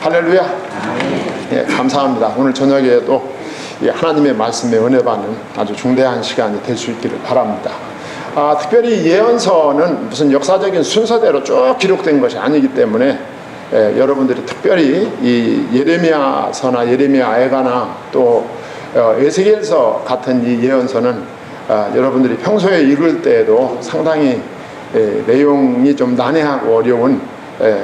할렐루야. 예, 감사합니다. 오늘 저녁에도 하나님의 말씀에 은혜 받는 아주 중대한 시간이 될 수 있기를 바랍니다. 특별히 예언서는 무슨 역사적인 순서대로 쭉 기록된 것이 아니기 때문에 여러분들이 특별히 이 예레미야서나 예레미야 애가나 또 에스겔서 같은 이 예언서는 여러분들이 평소에 읽을 때에도 상당히 내용이 좀 난해하고 어려운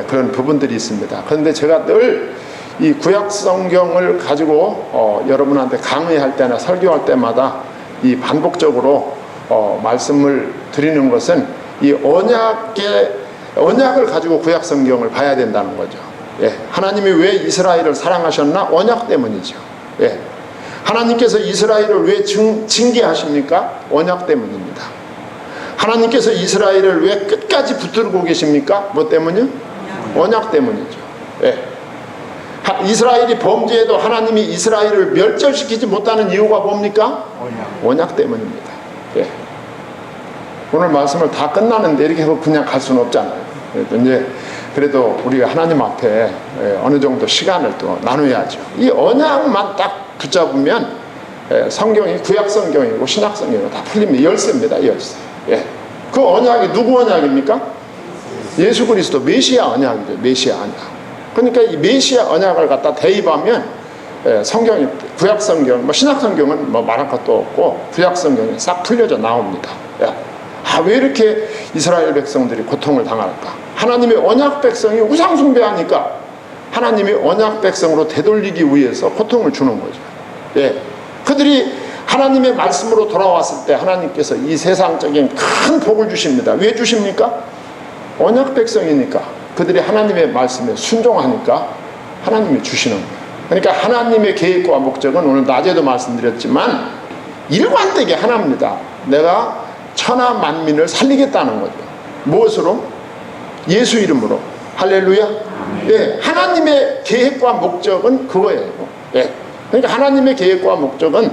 그런 부분들이 있습니다. 그런데 제가 늘 이 구약 성경을 가지고 여러분한테 강의할 때나 설교할 때마다 이 반복적으로 말씀을 드리는 것은 이 언약을 가지고 구약 성경을 봐야 된다는 거죠. 예. 하나님이 왜 이스라엘을 사랑하셨나? 언약 때문이죠. 예. 하나님께서 이스라엘을 왜 징계하십니까? 언약 때문입니다. 하나님께서 이스라엘을 왜 끝까지 붙들고 계십니까? 뭐 때문이요? 언약 때문이죠. 예. 이스라엘이 범죄해도 하나님이 이스라엘을 멸절시키지 못하는 이유가 뭡니까? 언약 때문입니다. 예. 오늘 말씀을 다 끝나는데 이렇게 해서 그냥 갈 수는 없잖아요. 그래도 우리가 하나님 앞에 어느 정도 시간을 또 나눠야죠. 이 언약만 딱 붙잡으면 성경이 구약 성경이고 신약 성경이고 다 풀립니다. 열쇠입니다. 열쇠. 예. 그 언약이 누구 언약입니까? 예수 그리스도 메시아 언약이죠. 메시아 언약. 그러니까 이 메시아 언약을 갖다 대입하면 성경이 구약 성경, 뭐 신약 성경은 뭐 말할 것도 없고 구약 성경이 싹 풀려져 나옵니다. 왜 이렇게 이스라엘 백성들이 고통을 당할까? 하나님의 언약 백성이 우상 숭배하니까 하나님이 언약 백성으로 되돌리기 위해서 고통을 주는 거죠. 예. 그들이 하나님의 말씀으로 돌아왔을 때 하나님께서 이 세상적인 큰 복을 주십니다. 왜 주십니까? 언약 백성이니까. 그들이 하나님의 말씀에 순종하니까 하나님이 주시는 거예요. 그러니까 하나님의 계획과 목적은 오늘 낮에도 말씀드렸지만 일관되게 하나입니다. 내가 천하 만민을 살리겠다는 거죠. 무엇으로? 예수 이름으로. 할렐루야. 예, 하나님의 계획과 목적은 그거예요. 예. 그러니까 하나님의 계획과 목적은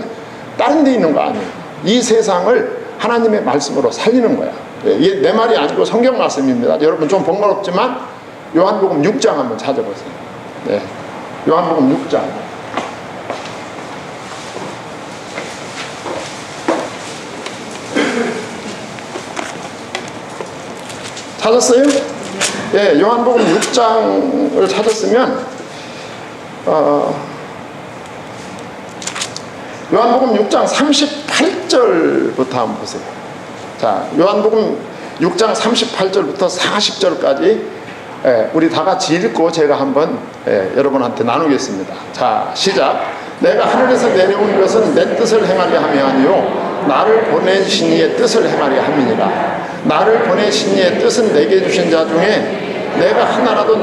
다른 데 있는 거 아니에요. 이 세상을 하나님의 말씀으로 살리는 거야. 예, 내 말이 아니고 성경 말씀입니다. 여러분 좀 번거롭지만 요한복음 6장 한번 찾아보세요. 네. 요한복음 6장. 찾았어요? 예, 요한복음 6장을 찾았으면 요한복음 6장 38절부터 한번 보세요. 자, 요한복음 6장 38절부터 40절까지 우리 다 같이 읽고 제가 한번 여러분한테 나누겠습니다. 자, 시작. 내가 하늘에서 내려온 것은 내 뜻을 행하려 함이 아니요 나를 보내신 이의 뜻을 행하려 함이니라. 나를 보내신 이의 뜻은 내게 주신 자 중에 내가 하나라도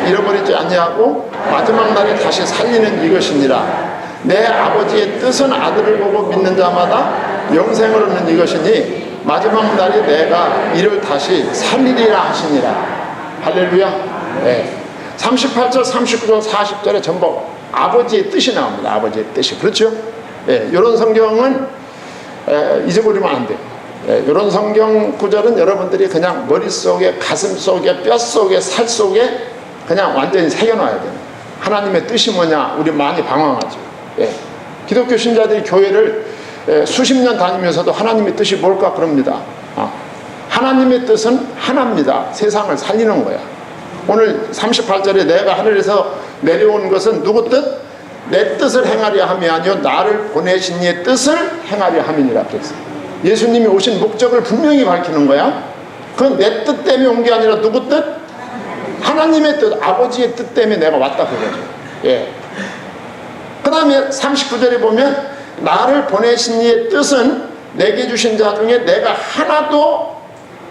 잃어버리지 아니하고 마지막 날에 다시 살리는 이것이니라. 내 아버지의 뜻은 아들을 보고 믿는 자마다 영생을 얻는 이것이니 마지막 날에 내가 이를 다시 살리리라 하시니라. 할렐루야. 네. 38절, 39절, 40절에 전부 아버지의 뜻이 나옵니다. 아버지의 뜻이. 그렇죠? 네. 이런 성경은 잊어버리면 안 돼요. 네. 이런 성경 구절은 여러분들이 그냥 머릿속에, 가슴속에, 뼛속에, 살속에 그냥 완전히 새겨놔야 돼요. 하나님의 뜻이 뭐냐? 우리 많이 방황하죠. 네. 기독교 신자들이 교회를 수십 년 다니면서도 하나님의 뜻이 뭘까 그럽니다. 하나님의 뜻은 하나입니다. 세상을 살리는 거야. 오늘 38절에 내가 하늘에서 내려온 것은 누구 뜻? 내 뜻을 행하려 함이 아니요 나를 보내신 이의 뜻을 행하려 함이니라 그랬어요. 예수님이 오신 목적을 분명히 밝히는 거야. 그건 내 뜻 때문에 온 게 아니라 누구 뜻? 하나님의 뜻, 아버지의 뜻 때문에 내가 왔다 그거죠. 예. 그 다음에 39절에 보면 나를 보내신 이의 뜻은 내게 주신 자 중에 내가 하나도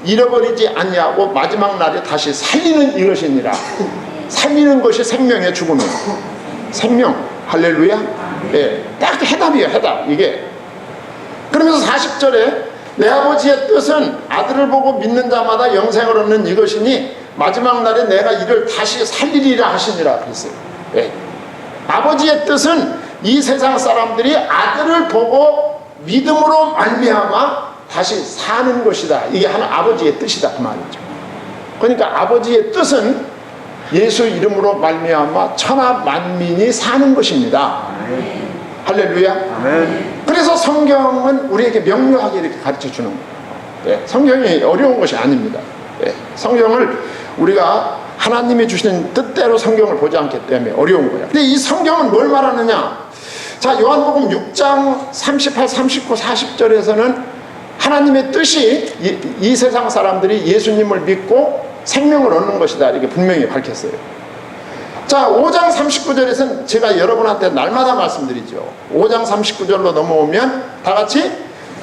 잃어버리지 아니하고 마지막 날에 다시 살리는 이것이니라. 살리는 것이 생명의 죽음이에요. 생명. 할렐루야. 예, 딱 해답이에요. 해답. 이게. 그러면서 40절에 내 아버지의 뜻은 아들을 보고 믿는 자마다 영생을 얻는 이것이니 마지막 날에 내가 이를 다시 살리리라 하시니라 그랬어요. 예. 아버지의 뜻은 이 세상 사람들이 아들을 보고 믿음으로 말미암아 다시 사는 것이다. 이게 하나 아버지의 뜻이다 그 말이죠. 그러니까 아버지의 뜻은 예수 이름으로 말미암아 천하 만민이 사는 것입니다. 할렐루야. 아멘. 그래서 성경은 우리에게 명료하게 이렇게 가르쳐 주는 거예요. 성경이 어려운 것이 아닙니다. 성경을 우리가 하나님이 주시는 뜻대로 성경을 보지 않기 때문에 어려운 거예요. 근데 이 성경은 뭘 말하느냐? 자, 요한복음 6장 38, 39, 40절에서는 하나님의 뜻이 이 세상 사람들이 예수님을 믿고 생명을 얻는 것이다, 이렇게 분명히 밝혔어요. 자, 5장 39절에서는 제가 여러분한테 날마다 말씀드리죠. 5장 39절로 넘어오면 다 같이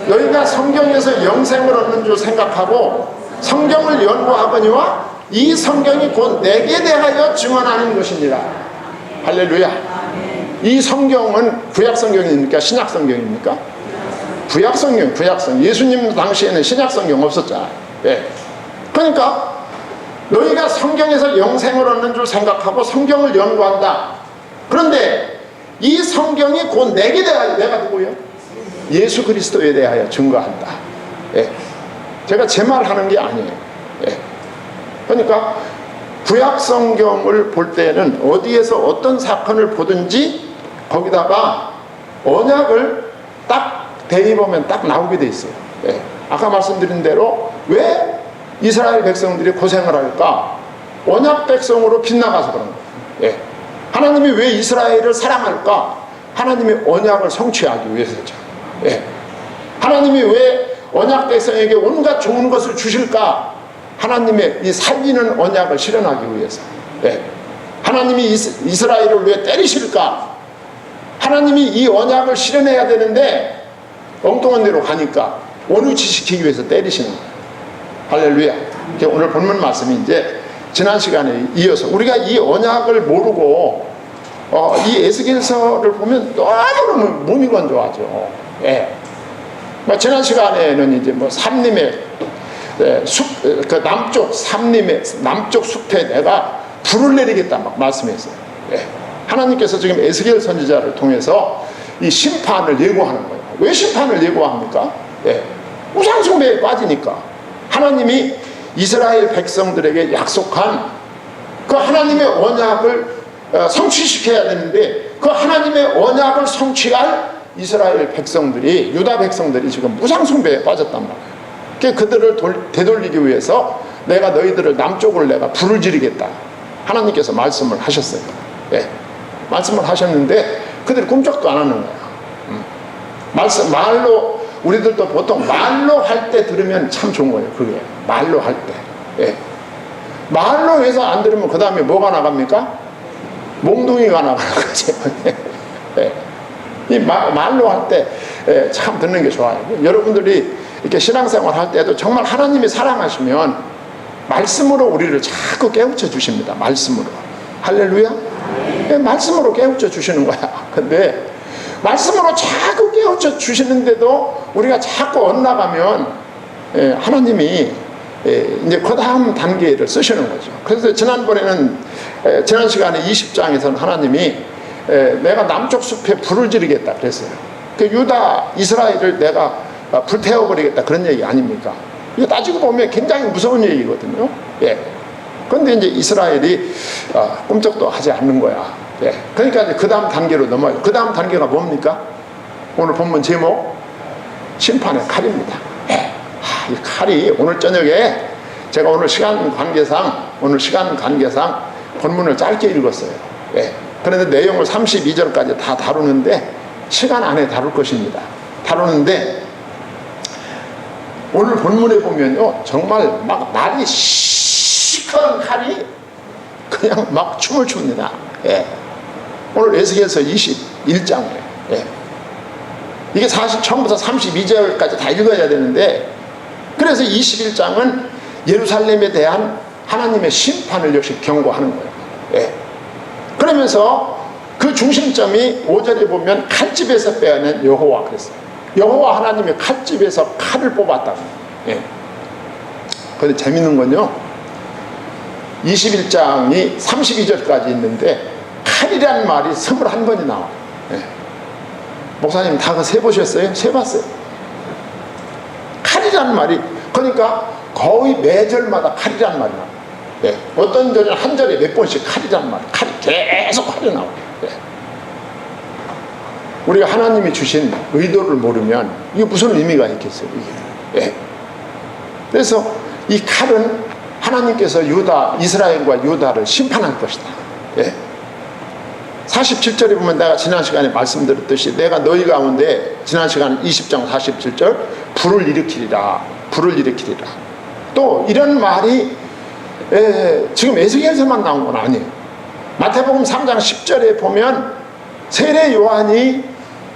너희가 성경에서 영생을 얻는 줄 생각하고 성경을 연구하거니와 이 성경이 곧 내게 대하여 증언하는 것이니라. 할렐루야. 이 성경은 구약 성경입니까? 신약 성경입니까? 구약 성경, 구약 성경. 예수님 당시에는 신약 성경 없었잖아요. 그러니까 너희가 성경에서 영생을 얻는 줄 생각하고 성경을 연구한다. 그런데 이 성경이 곧 내게 대하여, 내가 누구요? 예수 그리스도에 대하여 증거한다. 제가 제 말 하는 게 아니에요. 그러니까 구약 성경을 볼 때는 어디에서 어떤 사건을 보든지 거기다가 언약을 딱 대입하면 딱 나오게 돼 있어요. 아까 말씀드린 대로 왜 이스라엘 백성들이 고생을 할까? 언약 백성으로 빗나가서 그런 거예요. 하나님이 왜 이스라엘을 사랑할까? 하나님의 언약을 성취하기 위해서죠. 하나님이 왜 언약 백성에게 온갖 좋은 것을 주실까? 하나님의 이 살리는 언약을 실현하기 위해서. 하나님이 이스라엘을 왜 때리실까? 하나님이 이 언약을 실현해야 되는데 엉뚱한 데로 가니까 원위치시키기 위해서 때리시는 거예요. 할렐루야. 오늘 본문 말씀이 이제 지난 시간에 이어서 우리가 이 언약을 모르고 이 에스겔서를 보면 너무너무 몸이 건조하죠. 지난 시간에는 이제 뭐 삼림의 그 남쪽 삼림의 남쪽 숲에 내가 불을 내리겠다 막 말씀했어요. 하나님께서 지금 에스겔 선지자를 통해서 이 심판을 예고하는 거예요. 왜 심판을 예고합니까? 우상 숭배에 빠지니까 하나님이 이스라엘 백성들에게 약속한 그 하나님의 언약을 성취시켜야 되는데 그 하나님의 언약을 성취할 이스라엘 백성들이, 유다 백성들이 지금 우상 숭배에 빠졌단 말이에요. 그들을 되돌리기 위해서 내가 너희들을 남쪽을 내가 불을 지르겠다, 하나님께서 말씀을 하셨어요. 말씀을 하셨는데 그들이 꿈쩍도 안 하는 거야. 말로 우리들도 보통 말로 할 때 들으면 참 좋은 거예요. 그게 말로 할 때. 말로 해서 안 들으면 그 다음에 뭐가 나갑니까? 몽둥이가 나가는 거죠. 이 말로 할 때 참 듣는 게 좋아요. 여러분들이 이렇게 신앙생활 할 때도 정말 하나님이 사랑하시면 말씀으로 우리를 자꾸 깨우쳐 주십니다. 말씀으로. 할렐루야. 말씀으로 깨우쳐 주시는 거야. 근데 말씀으로 자꾸 깨우쳐 주시는데도 우리가 자꾸 엇나가면 하나님이 이제 그 다음 단계를 쓰시는 거죠. 그래서 지난번에는 지난 시간에 20장에서는 하나님이 내가 남쪽 숲에 불을 지르겠다 그랬어요. 그 유다 이스라엘을 내가 불태워버리겠다 그런 얘기 아닙니까? 이거 따지고 보면 굉장히 무서운 얘기거든요. 그런데 이제 이스라엘이 꿈쩍도 하지 않는 거야. 그러니까 이제 그 다음 단계로 넘어요. 그 다음 단계가 뭡니까? 오늘 본문 제목 심판의 칼입니다. 이 칼이 오늘 저녁에 제가 오늘 시간 관계상 본문을 짧게 읽었어요. 그런데 내용을 32절까지 다 다루는데 시간 안에 다룰 것입니다. 다루는데 오늘 본문에 보면요, 정말 막 날이 시커먼 칼이 그냥 막 춤을 춥니다. 오늘 에스겔서 21장이에요. 이게 사실 처음부터 32절까지 다 읽어야 되는데, 그래서 21장은 예루살렘에 대한 하나님의 심판을 역시 경고하는 거예요. 그러면서 그 중심점이 5절에 보면 칼집에서 빼어낸 여호와 그랬어요. 여호와 하나님의 칼집에서 칼을 뽑았다고. 그런데 재밌는 건요, 21장이 32절까지 있는데 칼이란 말이 21번이 나와요. 목사님 다 세보셨어요? 세봤어요. 칼이란 말이, 그러니까 거의 매 절마다 칼이란 말이 나와요. 예. 어떤 절은 한 절에 몇 번씩 칼이란 말이에요. 칼이 계속 칼이 나와요. 예. 우리가 하나님이 주신 의도를 모르면 이게 무슨 의미가 있겠어요, 이게. 예. 그래서 이 칼은 하나님께서 이스라엘과 유다를 심판할 것이다. 예. 47절에 보면 내가 지난 시간에 말씀드렸듯이 내가 너희 가운데 지난 시간 20장 47절 불을 일으키리라. 불을 일으키리라. 또 이런 말이 지금 에스겔서만 나온 건 아니에요. 마태복음 3장 10절에 보면 세례 요한이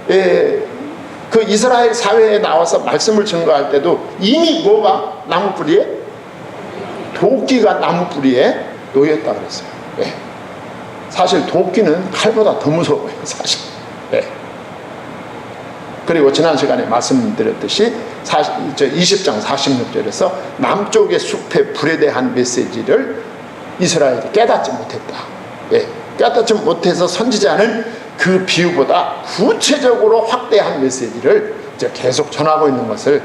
그 이스라엘 사회에 나와서 말씀을 증거할 때도 이미 뭐가 나무 뿌리에? 도끼가 나무 뿌리에 놓였다 그랬어요. 예. 사실 도끼는 칼보다 더 무서워요, 사실. 예. 그리고 지난 시간에 말씀드렸듯이 20장 46절에서 남쪽의 숲의 불에 대한 메시지를 이스라엘이 깨닫지 못했다. 예. 깨닫지 못해서 선지자는 그 비유보다 구체적으로 확대한 메시지를 이제 계속 전하고 있는 것을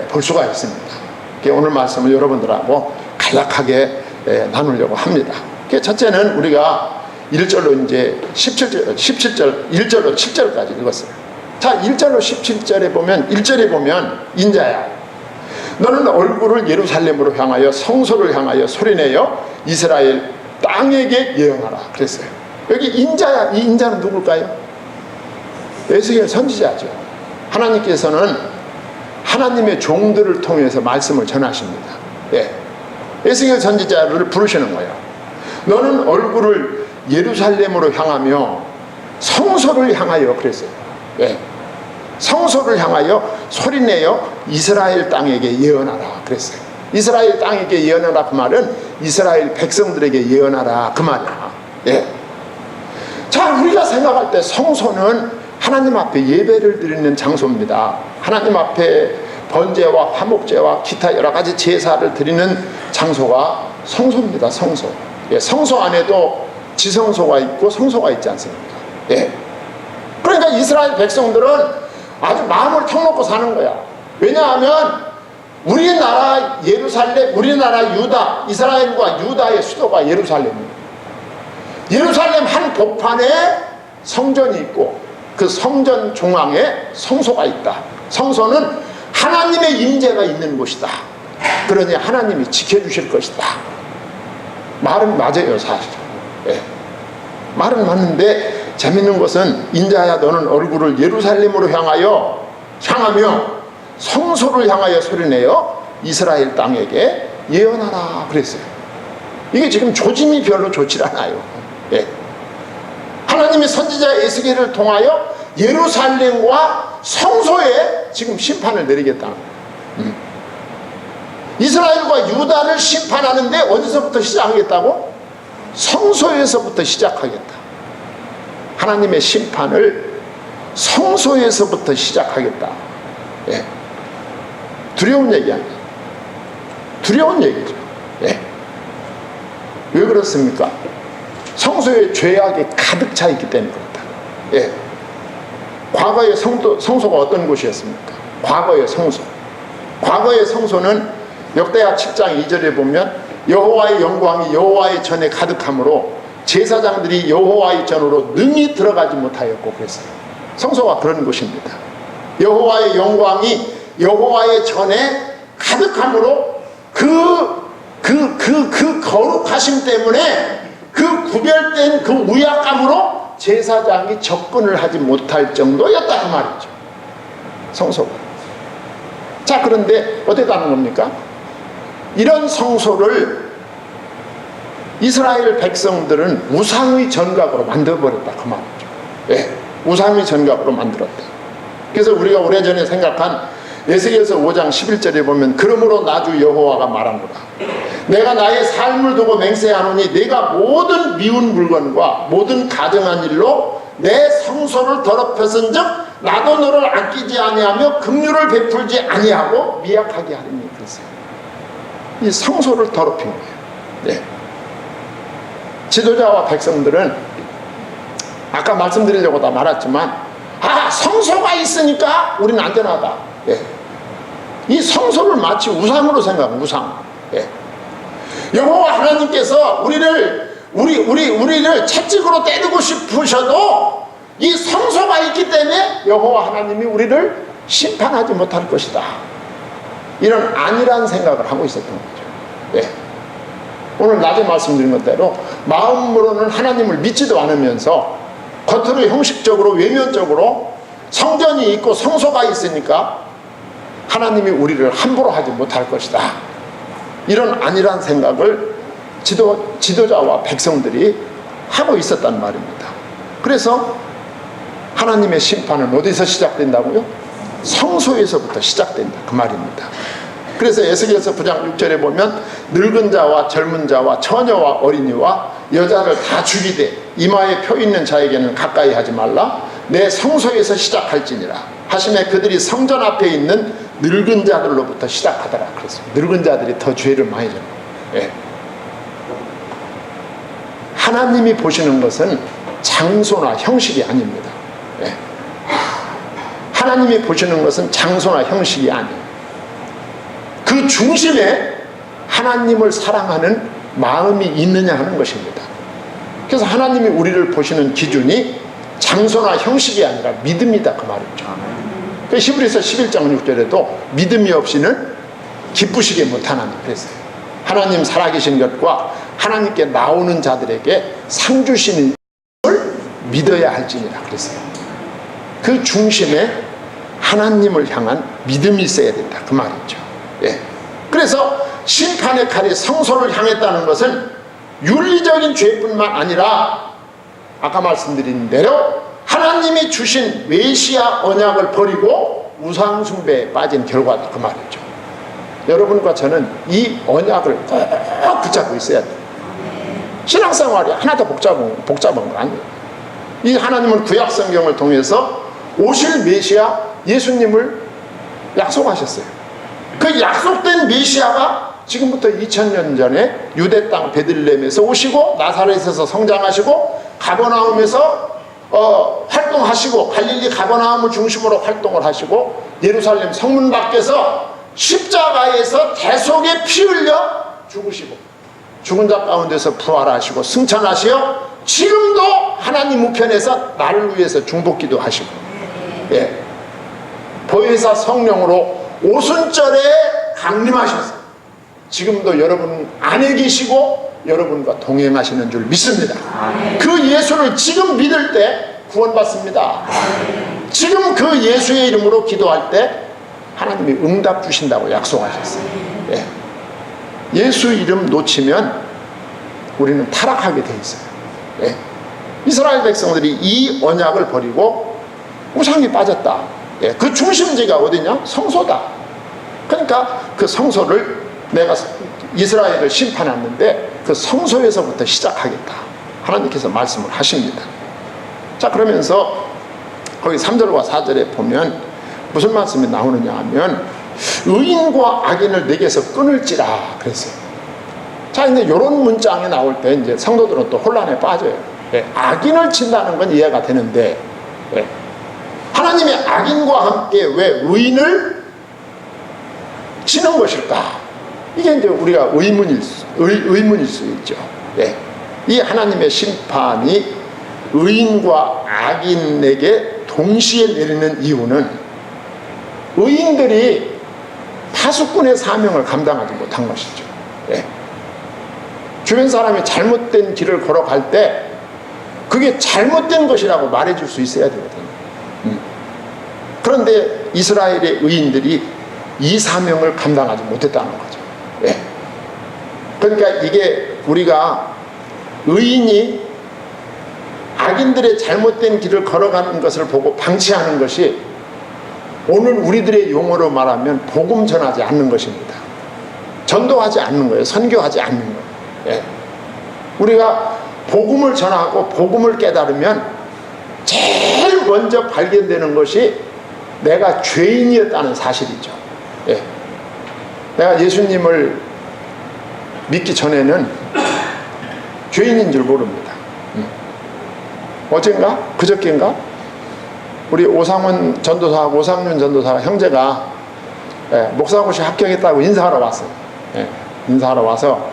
볼 수가 있습니다. 오늘 말씀을 여러분들하고 간략하게 나누려고 합니다. 첫째는 우리가 1절로 이제 17절, 1절로 7절까지 읽었어요. 자, 1절로 17절에 보면, 1절에 보면, 인자야, 너는 얼굴을 예루살렘으로 향하여 성소를 향하여 소리내어 이스라엘 땅에게 예언하라. 그랬어요. 여기 인자야, 이 인자는 누굴까요? 에스겔 선지자죠. 하나님께서는 하나님의 종들을 통해서 말씀을 전하십니다. 예. 에스겔 선지자를 부르시는 거예요. 너는 얼굴을 예루살렘으로 향하며 성소를 향하여 그랬어요. 예. 성소를 향하여 소리내어 이스라엘 땅에게 예언하라 그랬어요. 이스라엘 땅에게 예언하라 그 말은 이스라엘 백성들에게 예언하라 그 말이야. 예. 자, 우리가 생각할 때 성소는 하나님 앞에 예배를 드리는 장소입니다. 하나님 앞에 번제와 화목제와 기타 여러 가지 제사를 드리는 장소가 성소입니다. 성소. 예. 성소 안에도 지성소가 있고 성소가 있지 않습니까? 예. 그러니까 이스라엘 백성들은 아주 마음을 턱놓고 사는 거야. 왜냐하면 우리나라 예루살렘, 우리나라 유다, 이스라엘과 유다의 수도가 예루살렘입니다. 예루살렘 한 복판에 성전이 있고 그 성전 중앙에 성소가 있다. 성소는 하나님의 임재가 있는 곳이다. 그러니 하나님이 지켜주실 것이다. 말은 맞아요, 사실. 예. 말은 맞는데 재밌는 것은 인자야 너는 얼굴을 예루살렘으로 향하며 성소를 향하여 소리내어 이스라엘 땅에게 예언하라 그랬어요. 이게 지금 조짐이 별로 좋지 않아요. 예. 하나님의 선지자 에스겔을 통하여 예루살렘과 성소에 지금 심판을 내리겠다는 거예요. 이스라엘과 유다를 심판하는데 어디서부터 시작하겠다고? 성소에서부터 시작하겠다. 하나님의 심판을 성소에서부터 시작하겠다. 예. 두려운 얘기 아니에요. 두려운 얘기죠. 예. 왜 그렇습니까? 성소에 죄악이 가득 차 있기 때문에 그렇다. 예. 과거의 성소가 어떤 곳이었습니까? 과거의 성소. 과거의 성소는 역대하 7장 2절에 보면 여호와의 영광이 여호와의 전에 가득함으로 제사장들이 여호와의 전으로 능히 들어가지 못하였고 그랬어요. 성소가 그런 곳입니다. 여호와의 영광이 여호와의 전에 가득함으로 그 거룩하심 때문에 그 구별된 그 우약감으로 제사장이 접근을 하지 못할 정도였다 그 말이죠. 성소가. 자, 그런데 어디다 하는 겁니까? 이런 성소를 이스라엘 백성들은 우상의 전각으로 만들어버렸다 그 말이죠. 예, 우상의 전각으로 만들었다. 그래서 우리가 오래전에 생각한 에스겔서 5장 11절에 보면 그러므로 나주 여호와가 말하노라 내가 나의 삶을 두고 맹세하노니 내가 모든 미운 물건과 모든 가증한 일로 내 성소를 더럽혔은즉 나도 너를 아끼지 아니하며 긍휼을 베풀지 아니하고 미약하게 하리니 그랬어요. 이 성소를 더럽힌 거예요. 네. 지도자와 백성들은 아까 말씀드리려고 다 말했지만 성소가 있으니까 우리는 안전하다. 예. 이 성소를 마치 우상으로 생각합니다. 우상. 예. 여호와 하나님께서 우리를 채찍으로 때리고 싶으셔도 이 성소가 있기 때문에 여호와 하나님이 우리를 심판하지 못할 것이다. 이런 안일한 생각을 하고 있었던 거죠. 네. 오늘 낮에 말씀드린 것대로 마음으로는 하나님을 믿지도 않으면서 겉으로 형식적으로 외면적으로 성전이 있고 성소가 있으니까 하나님이 우리를 함부로 하지 못할 것이다. 이런 안일한 생각을 지도자와 백성들이 하고 있었단 말입니다. 그래서 하나님의 심판은 어디서 시작된다고요? 성소에서부터 시작된다 그 말입니다. 그래서 에스겔서 9장 6절에 보면 늙은 자와 젊은 자와 처녀와 어린이와 여자를 다 죽이되 이마에 표 있는 자에게는 가까이 하지 말라. 내 성소에서 시작할지니라 하심에 그들이 성전 앞에 있는 늙은 자들로부터 시작하더라. 그래서 늙은 자들이 더 죄를 많이 져요. 예. 하나님이 보시는 것은 장소나 형식이 아닙니다. 예. 하나님이 보시는 것은 장소나 형식이 아니에요. 그 중심에 하나님을 사랑하는 마음이 있느냐 하는 것입니다. 그래서 하나님이 우리를 보시는 기준이 장소나 형식이 아니라 믿음이다 그 말이죠. 그 히브리서 11장 6절에도 믿음이 없이는 기쁘시게 못하나니 그랬어요. 하나님 살아계신 것과 하나님께 나오는 자들에게 상 주시는 걸 믿어야 할지니라 그랬어요. 그 중심에 하나님을 향한 믿음이 있어야 된다 그 말이죠. 예. 그래서 심판의 칼이 성소를 향했다는 것은 윤리적인 죄뿐만 아니라 아까 말씀드린 대로 하나님이 주신 메시아 언약을 버리고 우상 숭배에 빠진 결과다 그 말이죠. 여러분과 저는 이 언약을 꼭 붙잡고 있어야 돼요. 신앙생활이 하나도 복잡한 거 아니에요. 이 하나님은 구약 성경을 통해서 오실 메시아 예수님을 약속하셨어요. 그 약속된 메시아가 지금부터 2000년 전에 유대 땅 베들레헴에서 오시고 나사렛에서 성장하시고 가버나움에서 활동하시고 갈릴리 가버나움을 중심으로 활동을 하시고 예루살렘 성문 밖에서 십자가에서 대속에 피 흘려 죽으시고 죽은 자 가운데서 부활하시고 승천하시어 지금도 하나님 우편에서 나를 위해서 중보기도 하시고 예. 보혜사 성령으로 오순절에 강림하셔서 지금도 여러분 안에 계시고 여러분과 동행하시는 줄 믿습니다. 그 예수를 지금 믿을 때 구원받습니다. 지금 그 예수의 이름으로 기도할 때 하나님이 응답 주신다고 약속하셨어요. 예. 예수 이름 놓치면 우리는 타락하게 돼 있어요. 예. 이스라엘 백성들이 이 언약을 버리고 우상이 빠졌다. 예. 그 중심지가 어디냐? 성소다. 그러니까 그 성소를 내가 이스라엘을 심판하는데 그 성소에서부터 시작하겠다. 하나님께서 말씀을 하십니다. 자, 그러면서 거기 3절과 4절에 보면 무슨 말씀이 나오느냐 하면 의인과 악인을 내게서 끊을지라 그랬어요. 자, 근데 이런 문장이 나올 때 이제 성도들은 또 혼란에 빠져요. 예, 악인을 친다는 건 이해가 되는데 예, 하나님이 악인과 함께 왜 의인을 치는 것일까? 이게 이제 우리가 의문일 수 있죠. 예. 이 하나님의 심판이 의인과 악인에게 동시에 내리는 이유는 의인들이 파수꾼의 사명을 감당하지 못한 것이죠. 예. 주변 사람이 잘못된 길을 걸어갈 때 그게 잘못된 것이라고 말해줄 수 있어야 되거든요. 그런데 이스라엘의 의인들이 이 사명을 감당하지 못했다는 거죠. 예. 그러니까 이게 우리가 의인이 악인들의 잘못된 길을 걸어가는 것을 보고 방치하는 것이 오늘 우리들의 용어로 말하면 복음 전하지 않는 것입니다. 전도하지 않는 거예요. 선교하지 않는 거예요. 예. 우리가 복음을 전하고 복음을 깨달으면 제일 먼저 발견되는 것이 내가 죄인이었다는 사실이죠. 예. 내가 예수님을 믿기 전에는 죄인인 줄 모릅니다. 어젠가? 그저께인가? 우리 오상훈 전도사하고 오상윤 전도사 형제가 예, 목사고시 합격했다고 인사하러 왔어요. 예, 인사하러 와서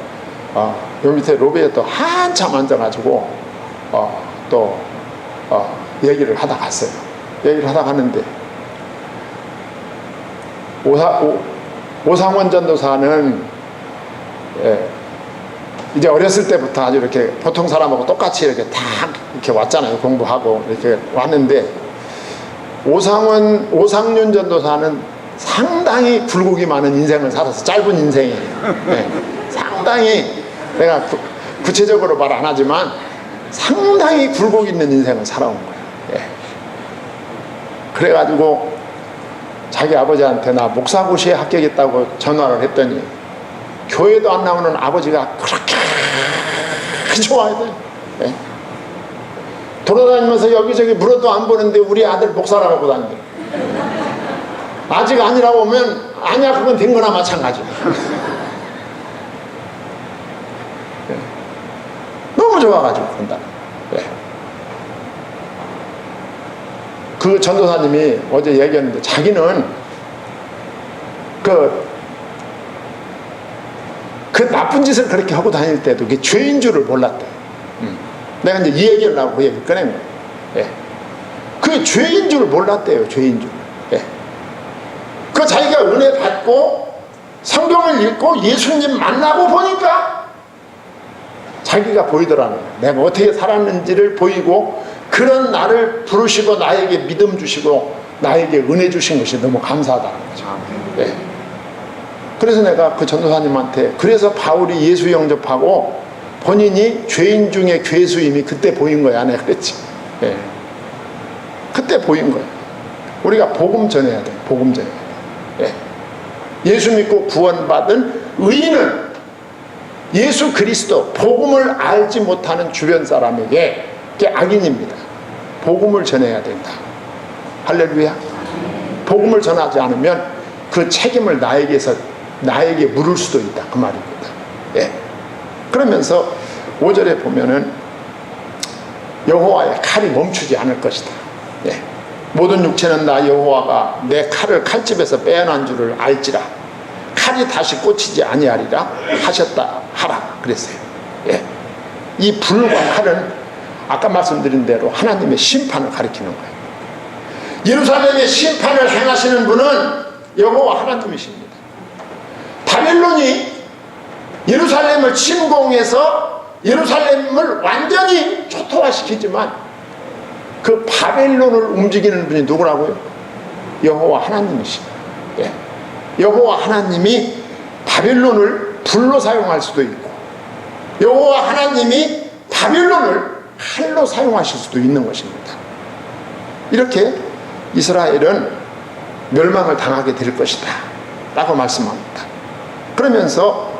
요 밑에 로비에 또 한참 앉아가지고 얘기를 하다 갔어요. 얘기를 하다 갔는데 오상원 전도사는 이제 어렸을 때부터 아주 이렇게 보통 사람하고 똑같이 이렇게 다 이렇게 왔잖아요. 공부하고 이렇게 왔는데 오상윤 전도사는 상당히 굴곡이 많은 인생을 살아서 짧은 인생이에요. 상당히 내가 구체적으로 말 안 하지만 상당히 굴곡 있는 인생을 살아온 거예요. 그래가지고 자기 아버지한테 나 목사고시에 합격했다고 전화를 했더니 교회도 안 나오는 아버지가 그렇게 좋아해요. 돌아다니면서 여기저기 물어도 안 보는데 우리 아들 목사라고 하고 다닌대. 아직 아니라고 오면 아니야 그건 된 거나 마찬가지야. 너무 좋아가지고 그런다. 그 전도사님이 어제 얘기했는데 자기는 그 나쁜 짓을 그렇게 하고 다닐 때도 그게 죄인 줄을 몰랐대. 내가 이제 이 얘기를 하고 그 얘기를 꺼낸 거예요. 그게 죄인 줄 몰랐대요. 죄인 줄. 그 자기가 은혜 받고 성경을 읽고 예수님 만나고 보니까 자기가 보이더라는 거예요. 내가 어떻게 살았는지를 보이고 그런 나를 부르시고 나에게 믿음 주시고 나에게 은혜 주신 것이 너무 감사하다는 거죠. 그래서 내가 그 전도사님한테 그래서 바울이 예수 영접하고 본인이 죄인 중에 괴수임이 그때 보인 거야. 내가 그랬지. 그때 보인 거야. 우리가 복음 전해야 돼. 복음 전해야 돼. 예수 믿고 구원받은 의인은 예수 그리스도 복음을 알지 못하는 주변 사람에게 그게 악인입니다. 복음을 전해야 된다. 할렐루야. 복음을 전하지 않으면 그 책임을 나에게 물을 수도 있다. 그 말입니다. 그러면서 5절에 보면은 여호와의 칼이 멈추지 않을 것이다. 모든 육체는 나 여호와가 내 칼을 칼집에서 빼어난 줄을 알지라. 칼이 다시 꽂히지 아니하리라 하셨다 하라 그랬어요. 이 불과 칼은 아까 말씀드린 대로 하나님의 심판을 가리키는 거예요. 예루살렘의 심판을 행하시는 분은 여호와 하나님이십니다. 바벨론이 예루살렘을 침공해서 예루살렘을 완전히 초토화시키지만 그 바벨론을 움직이는 분이 누구라고요? 여호와 하나님이십니다. 여호와 하나님이 바벨론을 불로 사용할 수도 있고 여호와 하나님이 바벨론을 칼로 사용하실 수도 있는 것입니다. 이렇게 이스라엘은 멸망을 당하게 될 것이다 라고 말씀합니다. 그러면서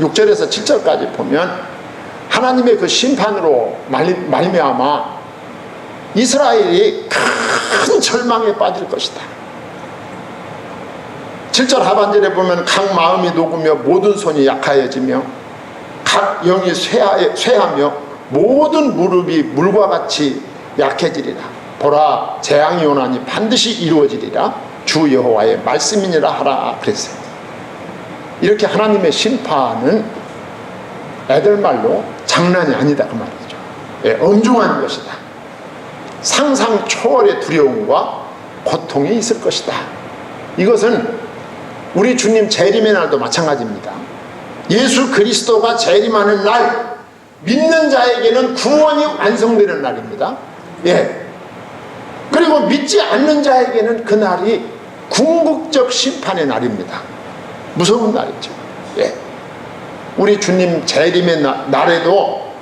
6절에서 7절까지 보면 하나님의 그 심판으로 말미암아 이스라엘이 큰 절망에 빠질 것이다. 7절 하반절에 보면 각 마음이 녹으며 모든 손이 약하여지며 각 영이 쇠하며 모든 무릎이 물과 같이 약해지리라. 보라 재앙이 오나니 반드시 이루어지리라. 주 여호와의 말씀이니라 하라 그랬어요. 이렇게 하나님의 심판은 애들 말로 장난이 아니다 그 말이죠. 엄중한 것이다. 상상 초월의 두려움과 고통이 있을 것이다. 이것은 우리 주님 재림의 날도 마찬가지입니다. 예수 그리스도가 재림하는 날 믿는 자에게는 구원이 완성되는 날입니다. 그리고 믿지 않는 자에게는 그 날이 궁극적 심판의 날입니다. 무서운 날이죠. 우리 주님 재림의 날에도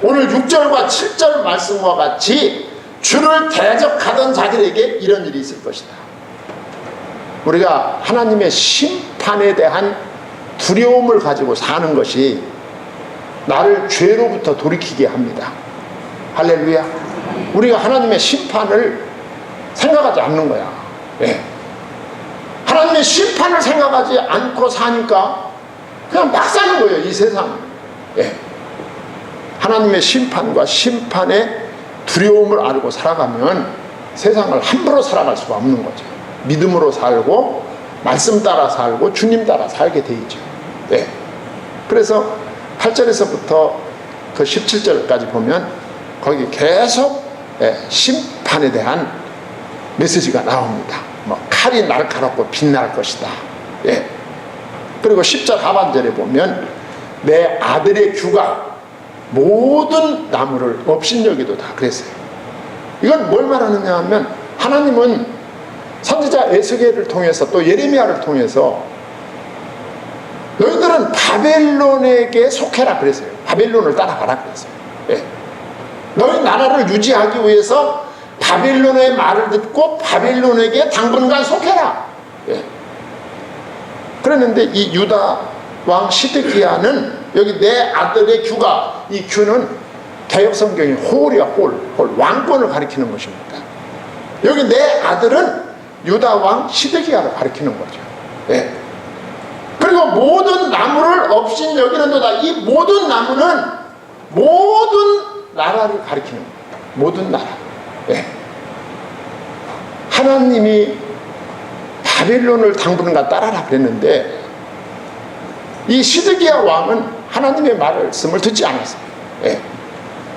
오늘 6절과 7절 말씀과 같이 주를 대적하던 자들에게 이런 일이 있을 것이다. 우리가 하나님의 심판에 대한 두려움을 가지고 사는 것이 나를 죄로부터 돌이키게 합니다. 할렐루야. 우리가 하나님의 심판을 생각하지 않는 거야. 하나님의 심판을 생각하지 않고 사니까 그냥 막 사는 거예요. 이 세상. 하나님의 심판과 심판의 두려움을 알고 살아가면 세상을 함부로 살아갈 수가 없는 거죠. 믿음으로 살고 말씀 따라 살고 주님 따라 살게 돼 있죠. 그래서 8절에서부터 그 17절까지 보면 거기 계속 심판에 대한 메시지가 나옵니다. 뭐 칼이 날카롭고 빛날 것이다. 예. 그리고 10절 하반절에 보면 내 아들의 규가 모든 나무를 업신여기도다 그랬어요. 이건 뭘 말하느냐 하면 하나님은 선지자 에스겔을 통해서 또 예레미야를 통해서 너희들은 바벨론에게 속해라 그랬어요. 바벨론을 따라가라 그랬어요. 예. 너희 나라를 유지하기 위해서 바벨론의 말을 듣고 바벨론에게 당분간 속해라. 예. 그랬는데 이 유다 왕 시드기야는 여기 내 아들의 규가, 이 규는 개혁성경의 홀이야, 홀. 왕권을 가리키는 것입니다. 여기 내 아들은 유다 왕 시드기야를 가리키는 거죠. 예. 그리고 모든 나무를 업신여기는도다. 이 모든 나무는 모든 나라를 가리키는 겁니다. 모든 나라. 예. 하나님이 바벨론을 당분간 따라라 그랬는데 이 시드기야 왕은 하나님의 말씀을 듣지 않았어요. 예.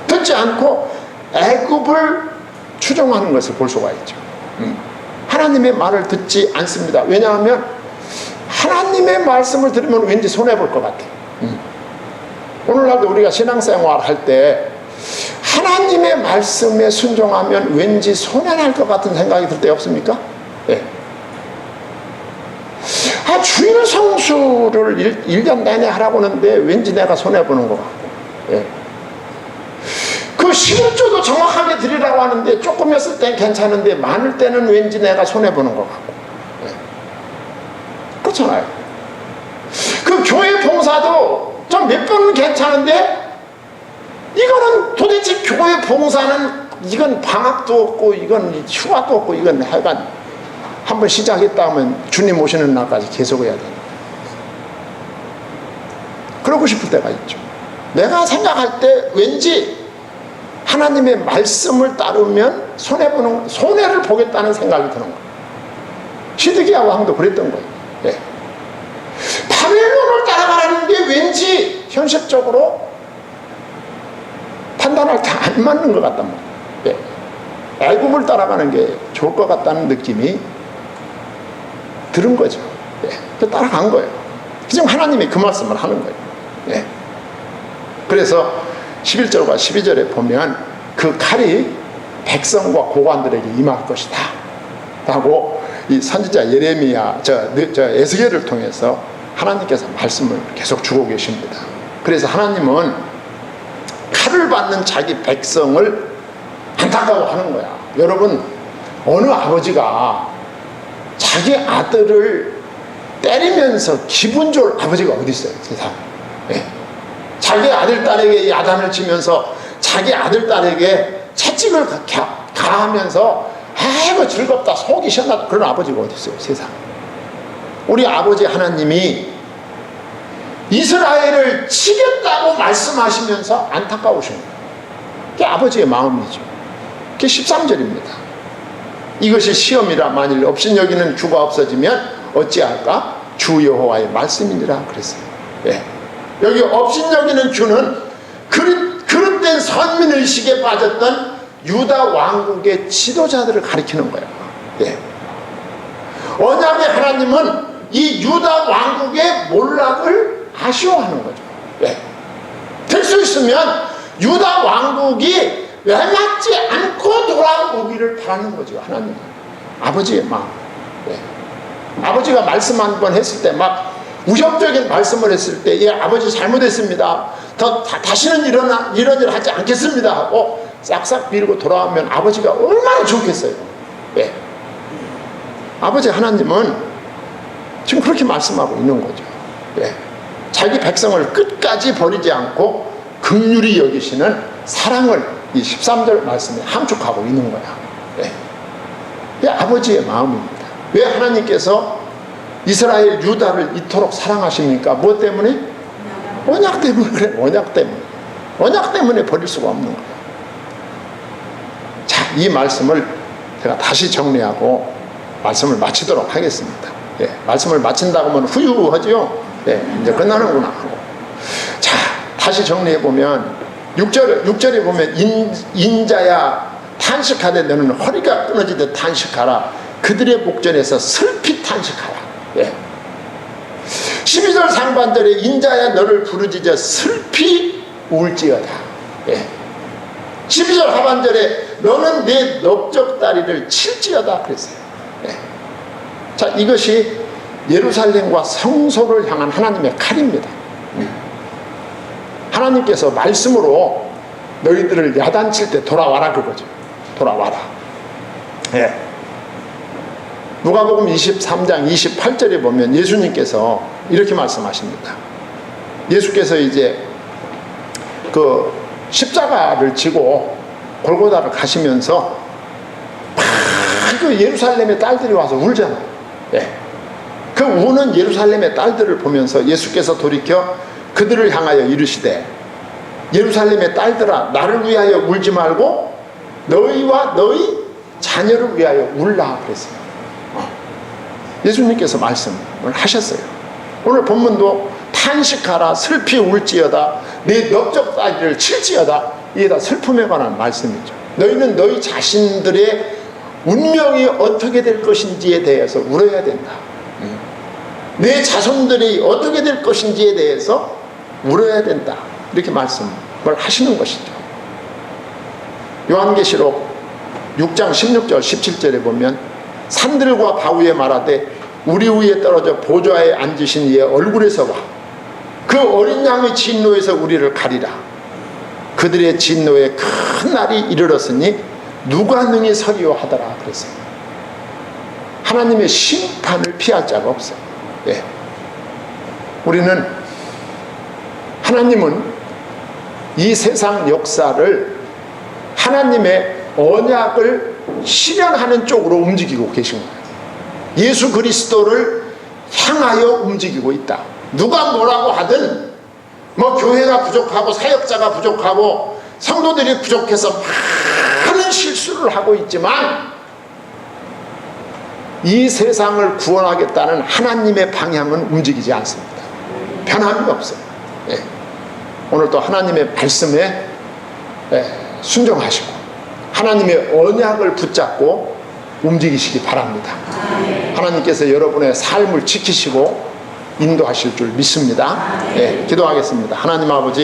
듣지 않고 애굽을 추종하는 것을 볼 수가 있죠. 하나님의 말을 듣지 않습니다. 왜냐하면 하나님의 말씀을 들으면 왠지 손해볼 것 같아요. 오늘날도 우리가 신앙생활 할 때 하나님의 말씀에 순종하면 왠지 손해날 것 같은 생각이 들 때 없습니까? 예. 주일 성수를 1년 내내 하라고 하는데 왠지 내가 손해보는 것 같고, 예. 그 11조도 정확하게 드리라고 하는데 조금이었을 땐 괜찮은데 많을 때는 왠지 내가 손해보는 것 같고, 예. 그렇잖아요. 그 교회 봉사도 좀 몇 번은 괜찮은데 이거는 도대체 교회 봉사는 이건 방학도 없고 이건 휴가도 없고 이건 하여간 한번 시작했다 하면 주님 오시는 날까지 계속 해야 된다. 그러고 싶을 때가 있죠. 내가 생각할 때 왠지 하나님의 말씀을 따르면 손해를 보겠다는 생각이 드는 거예요. 시드기야 왕도 그랬던 거예요. 예. 바벨론을 따라가라는 게 왠지 현실적으로 판단할 때 안 맞는 것 같단 말이에요. 예. 애굽을 따라가는 게 좋을 것 같다는 느낌이 들은 거죠. 예. 따라간 거예요. 지금 하나님이 그 말씀을 하는 거예요. 예. 그래서 11절과 12절에 보면 그 칼이 백성과 고관들에게 임할 것이다 라고 이 선지자 예레미야 에스겔을 통해서 하나님께서 말씀을 계속 주고 계십니다. 그래서 하나님은 칼을 받는 자기 백성을 안타까워하는 거야. 여러분, 어느 아버지가 자기 아들을 때리면서 기분 좋을 아버지가 어디 있어요, 세상에. 예. 자기 아들 딸에게 야단을 치면서 자기 아들 딸에게 채찍을 가하면서 아이고 즐겁다 속이 시원하다 그런 아버지가 어디 있어요, 세상에. 우리 아버지 하나님이 이스라엘을 치겠다고 말씀하시면서 안타까우신 거예요. 그게 아버지의 마음이죠. 그게 13절입니다. 이것이 시험이라 만일 업신여기는 규가 없어지면 어찌할까? 주 여호와의 말씀이니라 그랬어요. 예. 여기 업신여기는 규는 그릇된 선민의식에 빠졌던 유다 왕국의 지도자들을 가리키는 거예요. 예. 언약의 하나님은 이 유다 왕국의 몰락을 아쉬워하는 거죠. 예. 될 수 있으면 유다 왕국이 외맞지 않고 돌아오기를 바라는 거죠. 하나님은 아버지의 마음. 예. 아버지가 말씀 한 번 했을 때 막 우협적인 말씀을 했을 때 예, 아버지 잘못했습니다. 다시는 이런 일 하지 않겠습니다 하고 싹싹 빌고 돌아오면 아버지가 얼마나 좋겠어요. 예. 아버지 하나님은 지금 그렇게 말씀하고 있는 거죠. 예. 자기 백성을 끝까지 버리지 않고 긍휼히 여기시는 사랑을 이 13절 말씀에 함축하고 있는 거야. 예. 이게 아버지의 마음입니다. 왜 하나님께서 이스라엘 유다를 이토록 사랑하십니까? 무엇 때문에? 언약 때문에. 그래, 언약 때문에. 언약 때문에 버릴 수가 없는 거예요. 자, 이 말씀을 제가 다시 정리하고 말씀을 마치도록 하겠습니다. 예, 말씀을 마친다고 하면 후유하죠? 예, 이제 끝나는구나 하고. 자, 다시 정리해 보면 6절에 보면 인자야 탄식하되 너는 허리가 끊어지듯 탄식하라. 그들의 목전에서 슬피 탄식하라. 예. 12절 상반절에 인자야 너를 부르짖어 슬피 울지어다. 예. 12절 하반절에 너는 내 넓적다리를 칠지어다 그랬어요. 예. 자, 이것이 예루살렘과 성소를 향한 하나님의 칼입니다. 하나님께서 말씀으로 너희들을 야단칠 때 돌아와라 그거죠. 돌아와라. 예. 누가복음 23장 28절에 보면 예수님께서 이렇게 말씀하십니다. 예수께서 이제 그 십자가를 지고 골고다를 가시면서 그 예루살렘의 딸들이 와서 울잖아요. 예. 그 우는 예루살렘의 딸들을 보면서 예수께서 돌이켜 그들을 향하여 이르시되 예루살렘의 딸들아 나를 위하여 울지 말고 너희와 너희 자녀를 위하여 울라 그랬어요. 예수님께서 말씀을 하셨어요. 오늘 본문도 탄식하라 슬피 울지어다 네 넓적다리를 칠지어다. 이게 다 슬픔에 관한 말씀이죠. 너희는 너희 자신들의 운명이 어떻게 될 것인지에 대해서 울어야 된다. 내 자손들이 어떻게 될 것인지에 대해서 울어야 된다. 이렇게 말씀을 하시는 것이죠. 요한계시록 6장 16절 17절에 보면 산들과 바위에 말하되 우리 위에 떨어져 보좌에 앉으신 이의 얼굴에서 와 그 어린 양의 진노에서 우리를 가리라. 그들의 진노에 큰 날이 이르렀으니 누가 능히 서리요 하더라 그랬어요. 하나님의 심판을 피할 자가 없어요. 예. 하나님은 이 세상 역사를 하나님의 언약을 실현하는 쪽으로 움직이고 계신 거예요. 예수 그리스도를 향하여 움직이고 있다. 누가 뭐라고 하든 뭐 교회가 부족하고 사역자가 부족하고 성도들이 부족해서 많은 실수를 하고 있지만 이 세상을 구원하겠다는 하나님의 방향은 움직이지 않습니다. 변함이 없어요. 예. 오늘도 하나님의 말씀에 순종하시고 하나님의 언약을 붙잡고 움직이시기 바랍니다. 하나님께서 여러분의 삶을 지키시고 인도하실 줄 믿습니다. 기도하겠습니다. 하나님 아버지